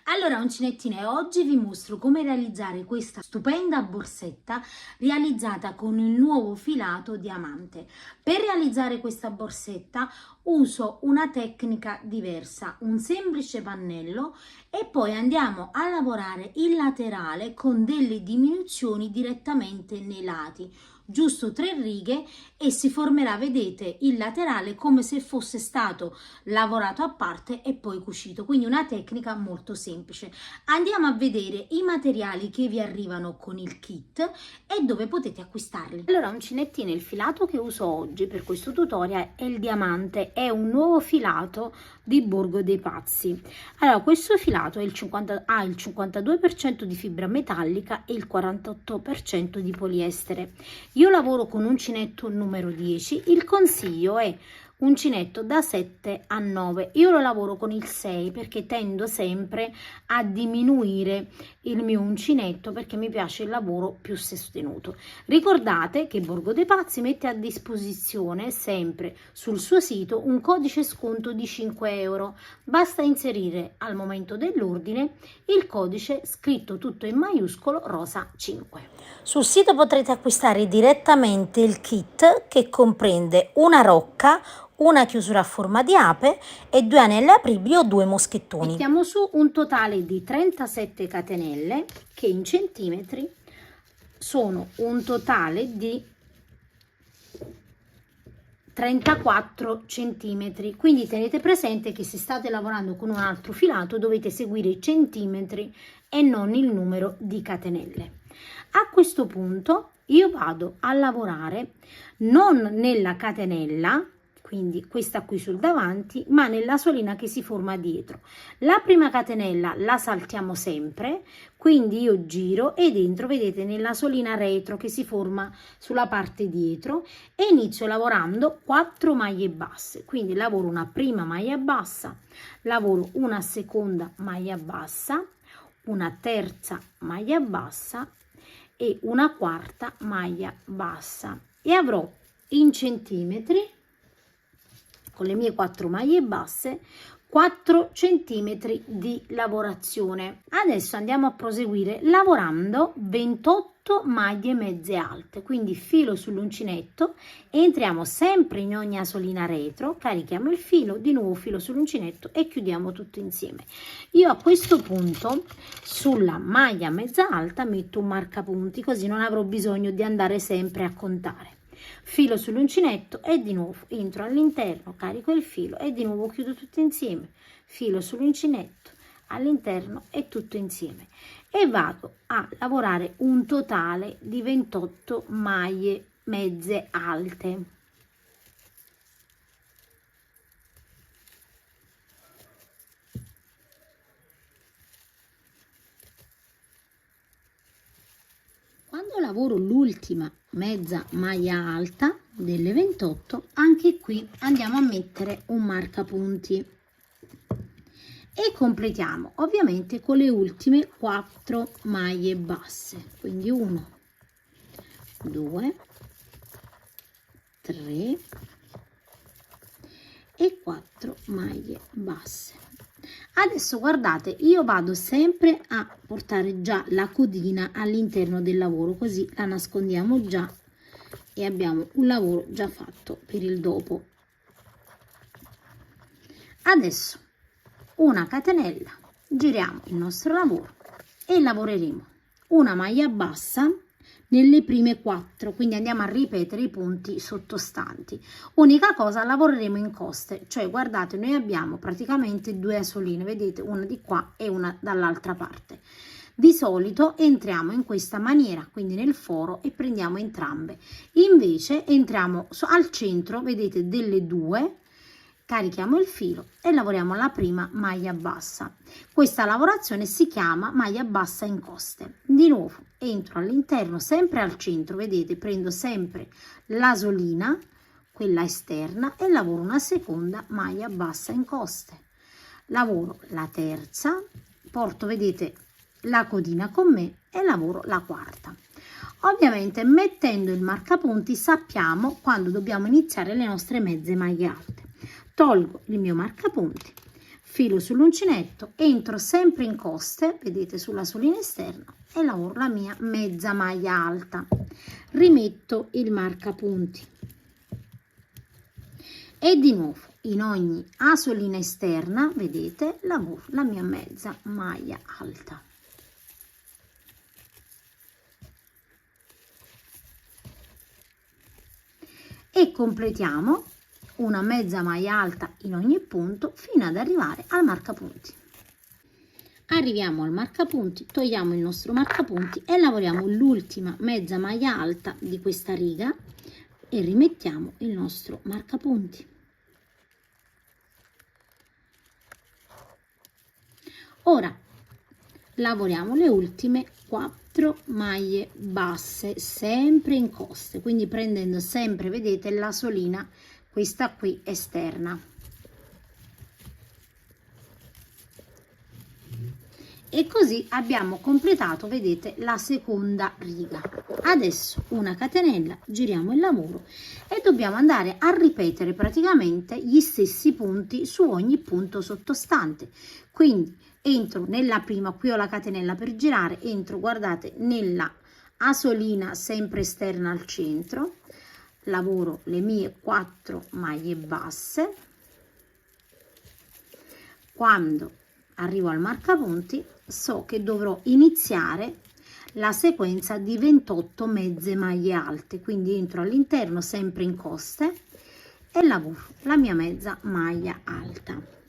Allora uncinettine, oggi vi mostro come realizzare questa stupenda borsetta realizzata con il nuovo filato diamante. Per realizzare questa borsetta uso una tecnica diversa, un semplice pannello e poi andiamo a lavorare il laterale con delle diminuzioni direttamente nei lati, giusto 3 righe, e si formerà, vedete, il laterale come se fosse stato lavorato a parte e poi cucito, quindi una tecnica molto semplice. Andiamo a vedere i materiali che vi arrivano con il kit e dove potete acquistarli. Allora uncinettine, il filato che uso oggi per questo tutorial è il diamante, è un nuovo filato di Borgo dei Pazzi. Allora questo filato è il 52% di fibra metallica e il 48% di poliestere. Io lavoro con uncinetto numero 10, il consiglio è uncinetto da 7 a 9, io lo lavoro con il 6 perché tendo sempre a diminuire il mio uncinetto perché mi piace il lavoro più sostenuto. Ricordate che Borgo dei Pazzi mette a disposizione sempre sul suo sito un codice sconto di 5 euro, basta inserire al momento dell'ordine il codice scritto tutto in maiuscolo rosa 5. Sul sito potrete acquistare direttamente il kit che comprende una rocca, una chiusura a forma di ape e 2 anelli apribili o 2 moschettoni. Mettiamo su un totale di 37 catenelle che in centimetri sono un totale di 34 centimetri, quindi tenete presente che se state lavorando con un altro filato dovete seguire i centimetri e non il numero di catenelle. A questo punto io vado a lavorare non nella catenella, quindi questa qui sul davanti, ma nella solina che si forma dietro. La prima catenella la saltiamo sempre, quindi io giro e dentro vedete nella solina retro che si forma sulla parte dietro e inizio lavorando 4 maglie basse, quindi lavoro una prima maglia bassa, lavoro una seconda maglia bassa, una terza maglia bassa e una quarta maglia bassa e avrò in centimetri, con le mie 4 maglie basse, 4 centimetri di lavorazione. Adesso andiamo a proseguire lavorando 28 maglie mezze alte, quindi filo sull'uncinetto, entriamo sempre in ogni asolina retro, carichiamo il filo, di nuovo filo sull'uncinetto e chiudiamo tutto insieme. Io a questo punto sulla maglia mezza alta metto un marcapunti, così non avrò bisogno di andare sempre a contare. Filo sull'uncinetto e di nuovo entro all'interno, carico il filo e di nuovo chiudo tutto insieme, filo sull'uncinetto all'interno e tutto insieme, e vado a lavorare un totale di 28 maglie mezze alte. Quando lavoro l'ultima mezza maglia alta delle 28, anche qui andiamo a mettere un marcapunti e completiamo ovviamente con le ultime 4 maglie basse, quindi 1, 2, 3 e 4 maglie basse. Adesso guardate, io vado sempre a portare già la codina all'interno del lavoro, così la nascondiamo già e abbiamo un lavoro già fatto per il dopo. Adesso una catenella, giriamo il nostro lavoro e lavoreremo una maglia bassa nelle prime 4, quindi andiamo a ripetere i punti sottostanti. Unica cosa, lavoreremo in coste, cioè guardate, noi abbiamo praticamente 2 asoline, vedete, una di qua e una dall'altra parte. Di solito entriamo in questa maniera, quindi nel foro, e prendiamo entrambe. Invece entriamo al centro, vedete, delle 2, carichiamo il filo e lavoriamo la prima maglia bassa. Questa lavorazione si chiama maglia bassa in coste. Di nuovo entro all'interno, sempre al centro, vedete, prendo sempre la solina, quella esterna, e lavoro una seconda maglia bassa in coste. Lavoro la terza, porto, vedete, la codina con me e lavoro la quarta. Ovviamente mettendo il marcapunti sappiamo quando dobbiamo iniziare le nostre mezze maglie alte. Tolgo il mio marcapunti, filo sull'uncinetto, entro sempre in coste, vedete, sulla solina esterna e lavoro la mia mezza maglia alta. Rimetto il marcapunti e di nuovo in ogni asolina esterna, vedete, lavoro la mia mezza maglia alta. E completiamo una mezza maglia alta in ogni punto fino ad arrivare al marcapunti. Arriviamo al marcapunti, togliamo il nostro marcapunti e lavoriamo l'ultima mezza maglia alta di questa riga e rimettiamo il nostro marcapunti. Ora lavoriamo le ultime 4 maglie basse, sempre in coste, quindi prendendo sempre, vedete, la solina, questa qui esterna. E così abbiamo completato, vedete, la seconda riga. Adesso una catenella, giriamo il lavoro e dobbiamo andare a ripetere praticamente gli stessi punti su ogni punto sottostante. Quindi entro nella prima, qui ho la catenella per girare, entro, guardate, nella asolina sempre esterna al centro, lavoro le mie 4 maglie basse. Quando arrivo al marcapunti so che dovrò iniziare la sequenza di 28 mezze maglie alte, quindi entro all'interno sempre in coste e lavoro la mia mezza maglia alta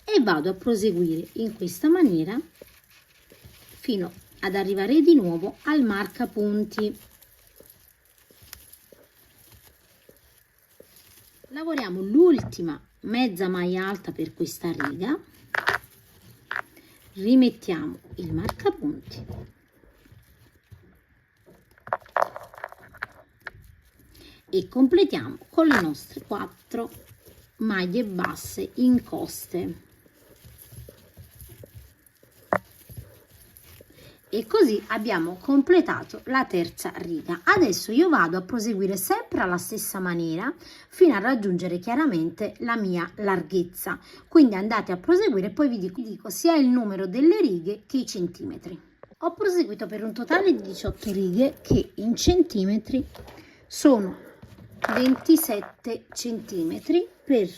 e vado a proseguire in questa maniera fino ad arrivare di nuovo al marcapunti. Lavoriamo l'ultima mezza maglia alta per questa riga, rimettiamo il marcapunti e completiamo con le nostre 4 maglie basse in coste. E così abbiamo completato la terza riga. Adesso io vado a proseguire sempre alla stessa maniera fino a raggiungere chiaramente la mia larghezza. Quindi andate a proseguire e poi vi dico sia il numero delle righe che i centimetri. Ho proseguito per un totale di 18 righe che in centimetri sono 27 centimetri per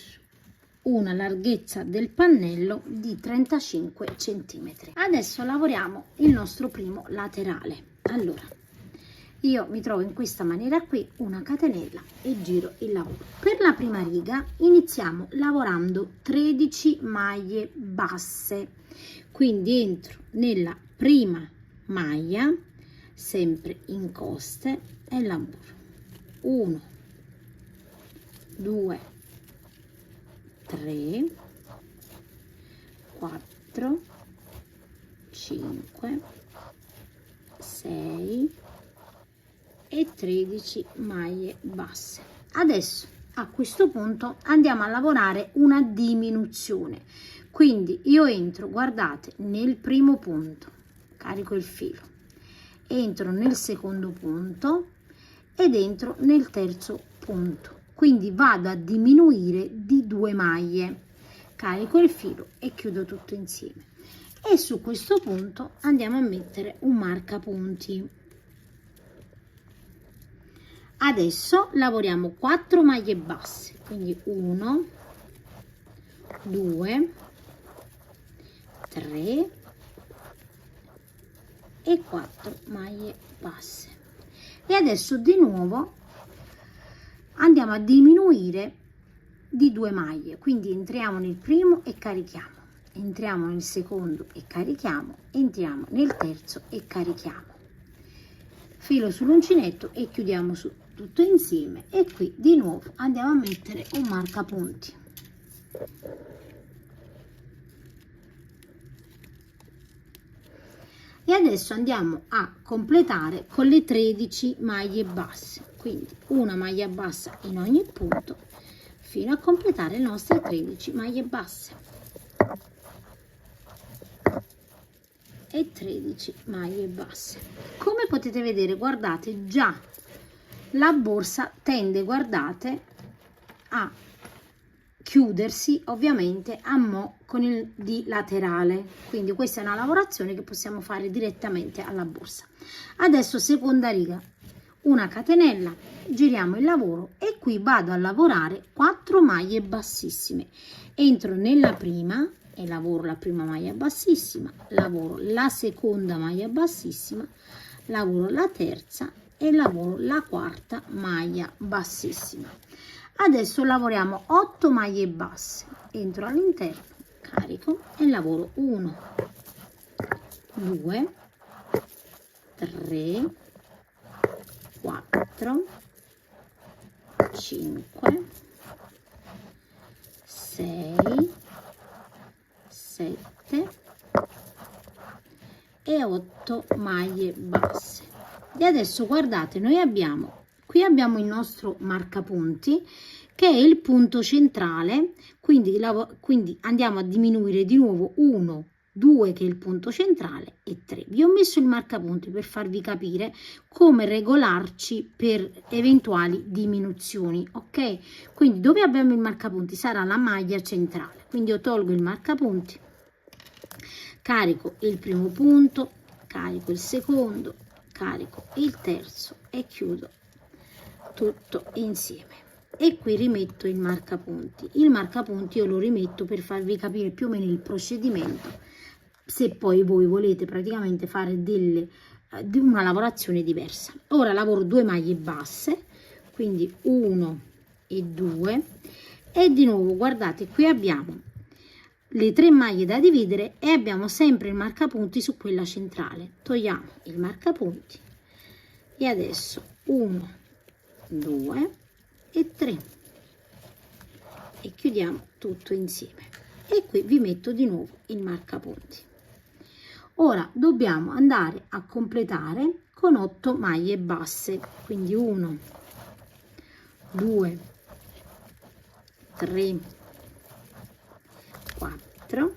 una larghezza del pannello di 35 centimetri. Adesso lavoriamo il nostro primo laterale. Allora, io mi trovo in questa maniera qui, una catenella e giro il lavoro. Per la prima riga iniziamo lavorando 13 maglie basse, quindi entro nella prima maglia sempre in coste e lavoro 1, 2, 3, 4, 5, 6 e 13 maglie basse. Adesso a questo punto andiamo a lavorare una diminuzione, quindi io entro, guardate, nel primo punto, carico il filo, entro nel secondo punto ed entro nel terzo punto. Quindi vado a diminuire di 2 maglie, carico il filo e chiudo tutto insieme. E su questo punto andiamo a mettere un marcapunti. Adesso lavoriamo 4 maglie basse, quindi 1, 2, 3 e 4 maglie basse. E adesso di nuovo andiamo a diminuire di 2 maglie, quindi entriamo nel primo e carichiamo, entriamo nel secondo e carichiamo, entriamo nel terzo e carichiamo, filo sull'uncinetto e chiudiamo su tutto insieme e qui di nuovo andiamo a mettere un marcapunti. E adesso andiamo a completare con le 13 maglie basse, quindi una maglia bassa in ogni punto fino a completare le nostre 13 maglie basse e 13 maglie basse. Come potete vedere, guardate, già la borsa tende, guardate, a chiudersi ovviamente a mo' con il di laterale. Quindi questa è una lavorazione che possiamo fare direttamente alla borsa. Adesso seconda riga, una catenella, giriamo il lavoro e qui vado a lavorare 4 maglie bassissime. Entro nella prima e lavoro la prima maglia bassissima, lavoro la seconda maglia bassissima, lavoro la terza e lavoro la quarta maglia bassissima. Adesso lavoriamo 8 maglie basse, entro all'interno, carico e lavoro 1, 2, 3, 4, 5, 6, 7 e 8 maglie basse. E adesso guardate, noi qui abbiamo il nostro marcapunti che è il punto centrale, quindi andiamo a diminuire di nuovo 1, 2 che è il punto centrale e 3. Vi ho messo il marcapunti per farvi capire come regolarci per eventuali diminuzioni, ok? Quindi dove abbiamo il marcapunti sarà la maglia centrale, quindi io tolgo il marcapunti, carico il primo punto, carico il secondo, carico il terzo e chiudo tutto insieme. E qui rimetto il marcapunti. Il marcapunti io lo rimetto per farvi capire più o meno il procedimento, se poi voi volete praticamente fare una lavorazione diversa. Ora lavoro 2 maglie basse, quindi 1 e 2 e di nuovo guardate, qui abbiamo le 3 maglie da dividere e abbiamo sempre il marcapunti su quella centrale. Togliamo il marcapunti e adesso 1, 2 e 3 e chiudiamo tutto insieme. E qui vi metto di nuovo il marcapunti. Ora dobbiamo andare a completare con 8 maglie basse, quindi 1, 2, 3, 4,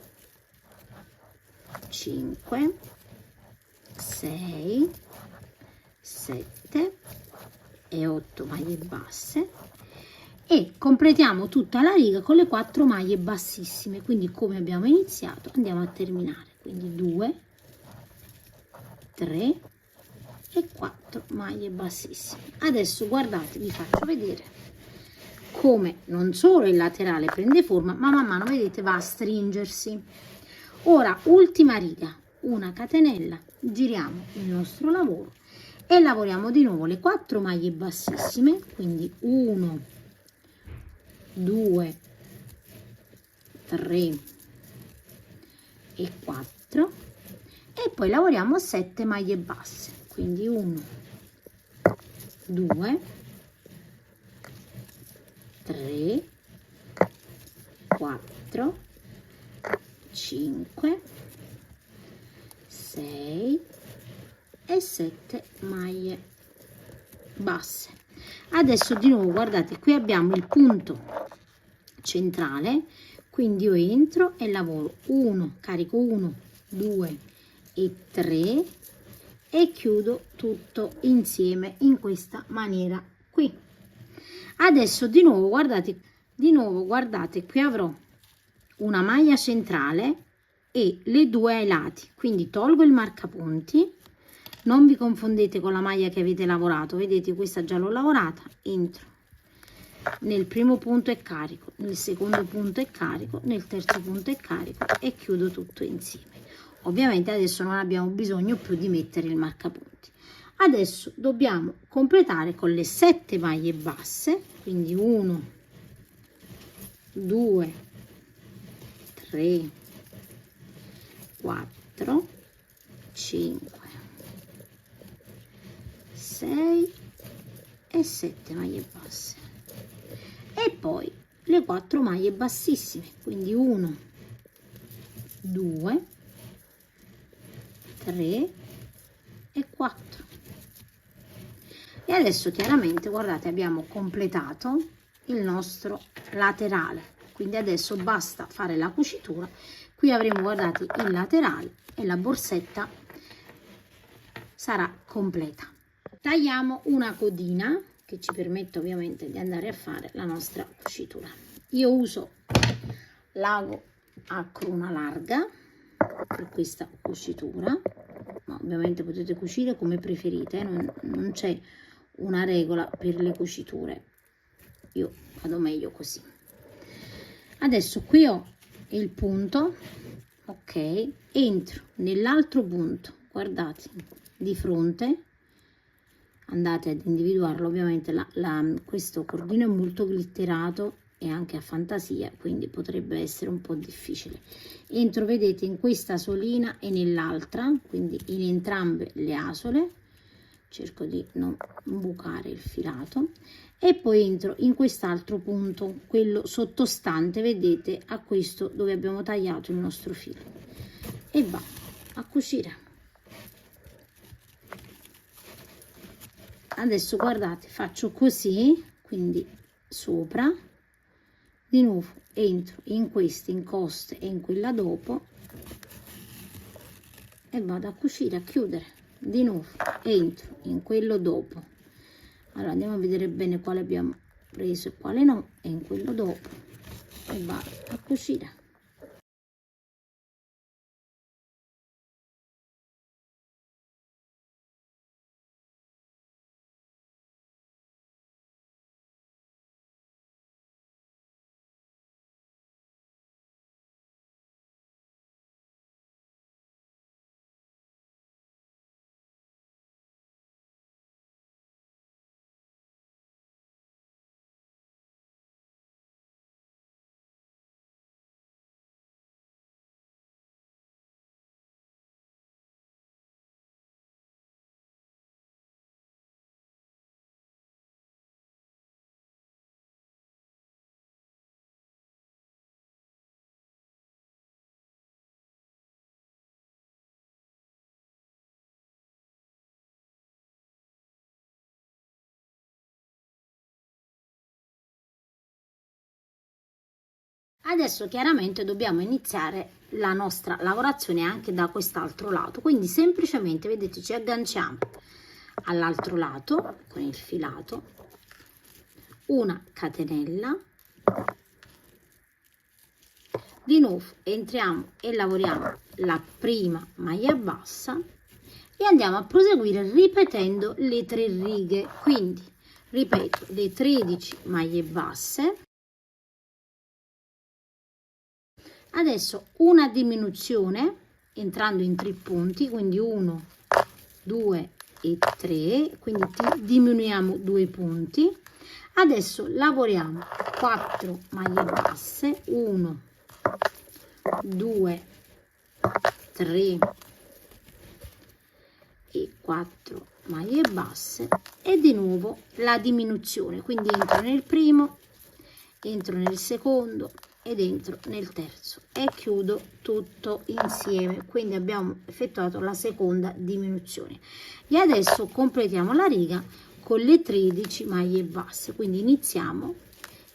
5, 6, 7 e 8 maglie basse e completiamo tutta la riga con le 4 maglie bassissime, quindi come abbiamo iniziato andiamo a terminare, quindi 2, 3 e 4 maglie bassissime. Adesso guardate, vi faccio vedere come non solo il laterale prende forma, ma man mano vedete va a stringersi. Ora ultima riga, una catenella, giriamo il nostro lavoro e lavoriamo di nuovo le 4 maglie bassissime, quindi 1, 2, 3 e 4 e poi lavoriamo 7 maglie basse, quindi 1, 2, 3, 4, 5, 6 e 7 maglie basse. Adesso di nuovo guardate, qui abbiamo il punto centrale, quindi io entro e lavoro 1, carico 1, 2 e 3 e chiudo tutto insieme in questa maniera qui. Adesso di nuovo guardate, qui avrò una maglia centrale e le 2 ai lati, quindi tolgo il marcapunti, non vi confondete con la maglia che avete lavorato, vedete questa già l'ho lavorata, entro nel primo punto e carico, nel secondo punto e carico, nel terzo punto e carico e chiudo tutto insieme. Ovviamente adesso non abbiamo bisogno più di mettere il marcapunti. Adesso dobbiamo completare con le 7 maglie basse, quindi 1, 2, 3, 4, 5, 6 e 7 maglie basse e poi le 4 maglie bassissime, quindi 1, 2, 3 e 4. E adesso chiaramente guardate abbiamo completato il nostro laterale, quindi adesso basta fare la cucitura. Qui avremo guardate il laterale e la borsetta sarà completa. Tagliamo una codina che ci permette ovviamente di andare a fare la nostra cucitura. Io uso l'ago a cruna larga per questa cucitura, ma ovviamente potete cucire come preferite, non c'è una regola per le cuciture, io vado meglio così. Adesso qui ho il punto, ok, entro nell'altro punto, guardate, di fronte, andate ad individuarlo. Ovviamente questo cordino è molto glitterato e anche a fantasia, quindi potrebbe essere un po' difficile. Entro, vedete, in questa solina e nell'altra, quindi in entrambe le asole, cerco di non bucare il filato, e poi entro in quest'altro punto, quello sottostante, vedete, a questo dove abbiamo tagliato il nostro filo, e va a cucire. Adesso guardate, faccio così, quindi sopra, di nuovo entro in queste incoste e in quella dopo e vado a cucire, a chiudere. Di nuovo entro in quello dopo. Allora andiamo a vedere bene quale abbiamo preso e quale no, e in quello dopo, e vado a cucire. Adesso chiaramente dobbiamo iniziare la nostra lavorazione anche da quest'altro lato, quindi semplicemente, vedete, ci agganciamo all'altro lato con il filato, una catenella, di nuovo entriamo e lavoriamo la prima maglia bassa e andiamo a proseguire ripetendo le 3 righe, quindi ripeto le 13 maglie basse. Adesso una diminuzione entrando in 3 punti, quindi 1, 2 e 3, quindi diminuiamo 2 punti. Adesso lavoriamo 4 maglie basse, 1, 2, 3 e 4 maglie basse e di nuovo la diminuzione, quindi entro nel primo, entro nel secondo ed entro nel terzo e chiudo tutto insieme. Quindi abbiamo effettuato la seconda diminuzione e adesso completiamo la riga con le 13 maglie basse, quindi iniziamo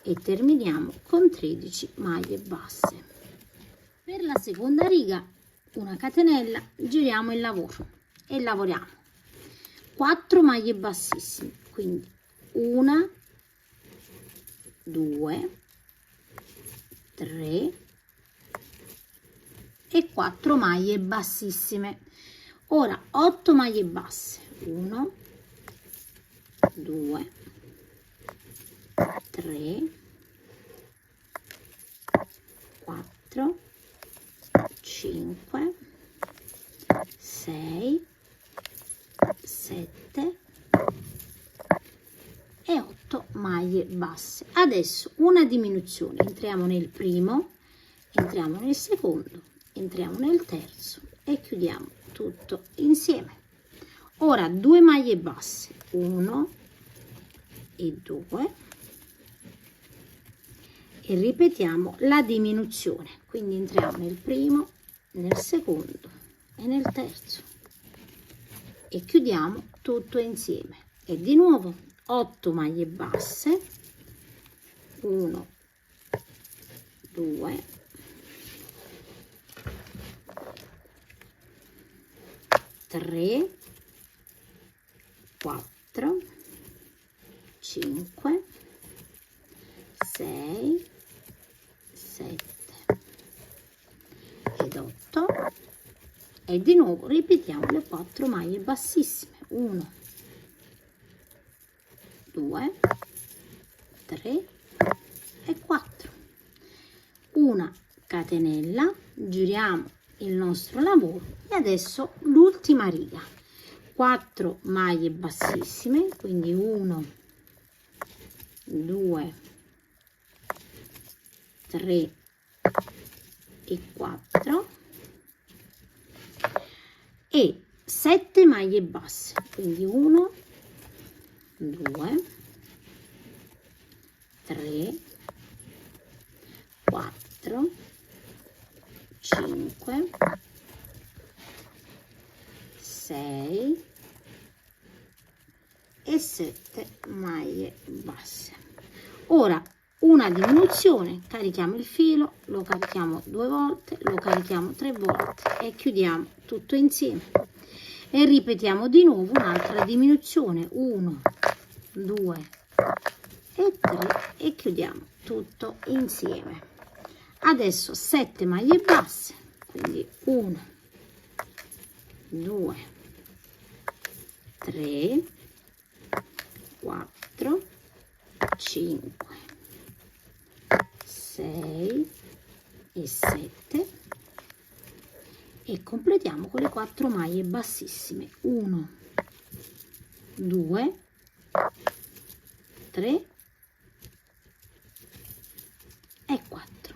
e terminiamo con 13 maglie basse. Per la seconda riga una catenella, giriamo il lavoro e lavoriamo 4 maglie bassissime, quindi 1, 2, 3 e 4 maglie bassissime. Ora 8 maglie basse, 1, 2, 3, 4, 5, 6, 7 e 8 maglie basse. Adesso una diminuzione, entriamo nel primo, entriamo nel secondo, entriamo nel terzo e chiudiamo tutto insieme. Ora 2 maglie basse, 1 e 2 e ripetiamo la diminuzione, quindi entriamo nel primo, nel secondo e nel terzo e chiudiamo tutto insieme e di nuovo 8 maglie basse, 1, 2, 3, 4, 5, 6, 8 e di nuovo ripetiamo le 4 maglie bassissime, 1, 2, 3 e 4, una catenella, giriamo il nostro lavoro e adesso l'ultima riga, 4 maglie bassissime, quindi 1, 2, 3 e 4 e 7 maglie basse, quindi 1, 2, 3, 4, 5, 6 e 7 maglie basse. Ora una diminuzione, carichiamo il filo, lo carichiamo 2 volte, lo carichiamo 3 volte e chiudiamo tutto insieme e ripetiamo di nuovo un'altra diminuzione, 1, 2 e 3 e chiudiamo tutto insieme. Adesso 7 maglie basse, quindi 1, 2, 3, 4, 5, 6 e 7 e completiamo con le 4 maglie bassissime, 1, 2, 3 e 4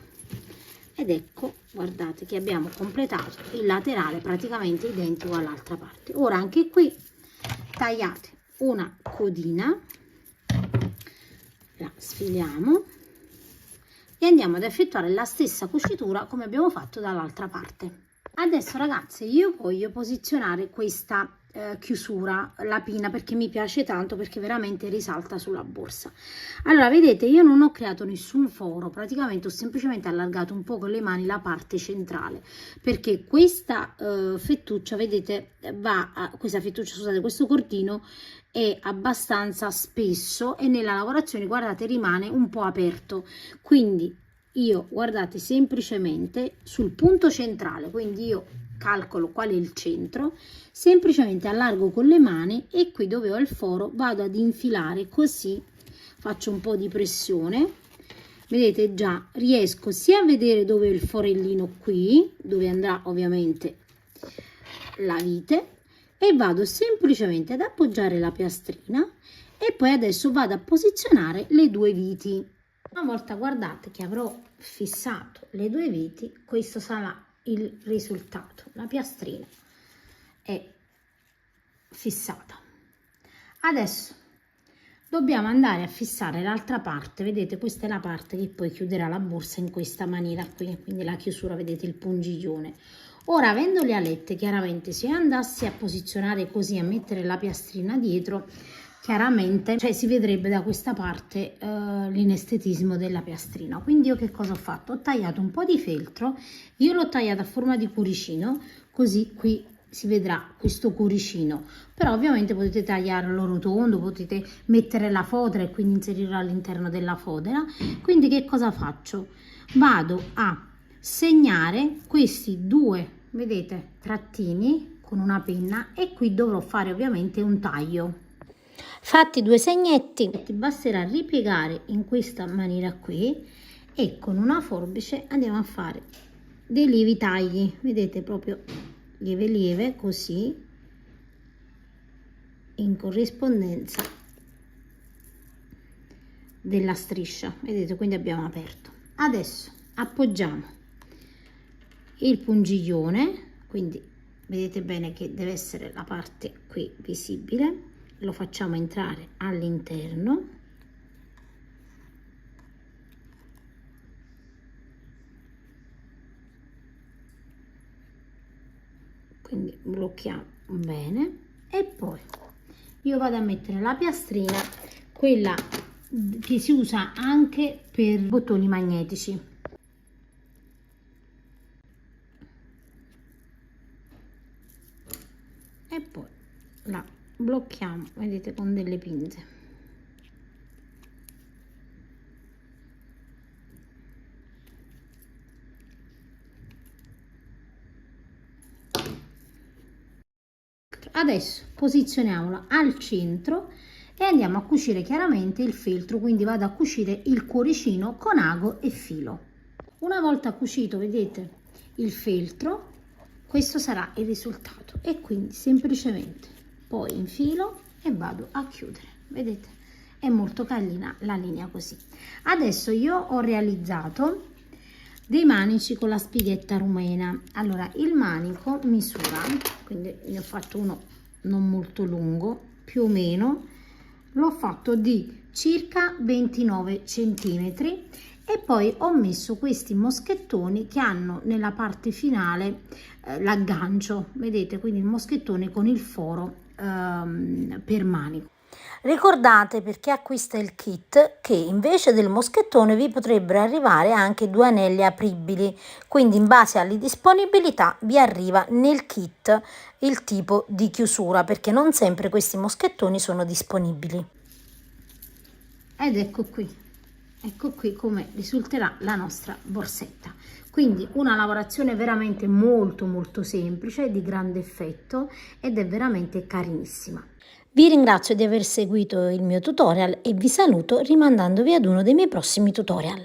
ed ecco, guardate che abbiamo completato il laterale praticamente identico all'altra parte. Ora anche qui tagliate una codina, la sfiliamo e andiamo ad effettuare la stessa cucitura come abbiamo fatto dall'altra parte. Adesso ragazze io voglio posizionare questa chiusura, la pinna, perché mi piace tanto, perché veramente risalta sulla borsa. Allora vedete, io non ho creato nessun foro, praticamente ho semplicemente allargato un po' con le mani la parte centrale, perché questa fettuccia, vedete, questa fettuccia, scusate, questo cordino è abbastanza spesso e nella lavorazione, guardate, rimane un po' aperto, quindi io, guardate, semplicemente sul punto centrale, quindi io calcolo qual è il centro, semplicemente allargo con le mani e qui dove ho il foro vado ad infilare, così faccio un po' di pressione, vedete, già riesco sia a vedere dove è il forellino, qui dove andrà ovviamente la vite, e vado semplicemente ad appoggiare la piastrina e poi adesso vado a posizionare le due viti. Una volta, guardate, che avrò fissato le due viti, questo sarà il risultato. La piastrina è fissata. Adesso dobbiamo andare a fissare l'altra parte, vedete, questa è la parte che poi chiuderà la borsa in questa maniera qui, quindi la chiusura, vedete il pungiglione. Ora, avendo le alette, chiaramente se io andassi a posizionare così, a mettere la piastrina dietro, chiaramente, cioè, si vedrebbe da questa parte l'inestetismo della piastrina. Quindi io che cosa ho fatto? Ho tagliato un po' di feltro, io l'ho tagliata a forma di cuoricino, così qui si vedrà questo cuoricino, però ovviamente potete tagliarlo rotondo, potete mettere la fodera e quindi inserirlo all'interno della fodera. Quindi che cosa faccio? Vado a segnare questi due, vedete, trattini con una penna e qui dovrò fare ovviamente un taglio. Fatti due segnetti, ti basterà ripiegare in questa maniera qui e con una forbice andiamo a fare dei lievi tagli, vedete, proprio lieve lieve, così, in corrispondenza della striscia, vedete, quindi abbiamo aperto. Adesso appoggiamo il pungiglione, quindi vedete bene che deve essere la parte qui visibile, lo facciamo entrare all'interno, quindi blocchiamo bene e poi io vado a mettere la piastrina, quella che si usa anche per bottoni magnetici. E poi la blocchiamo, vedete, con delle pinze. Adesso posizioniamolo al centro e andiamo a cucire chiaramente il feltro, quindi vado a cucire il cuoricino con ago e filo. Una volta cucito, vedete, il feltro, questo sarà il risultato, e quindi semplicemente poi infilo e vado a chiudere, vedete, è molto carina la linea così. Adesso io ho realizzato dei manici con la spighetta rumena. Allora, il manico misura, quindi ne ho fatto uno non molto lungo, più o meno l'ho fatto di circa 29 centimetri, e poi ho messo questi moschettoni che hanno nella parte finale l'aggancio, vedete, quindi il moschettone con il foro per manico. Ricordate, per chi acquista il kit, che invece del moschettone vi potrebbero arrivare anche 2 anelli apribili, quindi in base alle disponibilità vi arriva nel kit il tipo di chiusura, perché non sempre questi moschettoni sono disponibili. Ed ecco qui come risulterà la nostra borsetta. Quindi una lavorazione veramente molto semplice, di grande effetto, ed è veramente carinissima. Vi ringrazio di aver seguito il mio tutorial e vi saluto rimandandovi ad uno dei miei prossimi tutorial.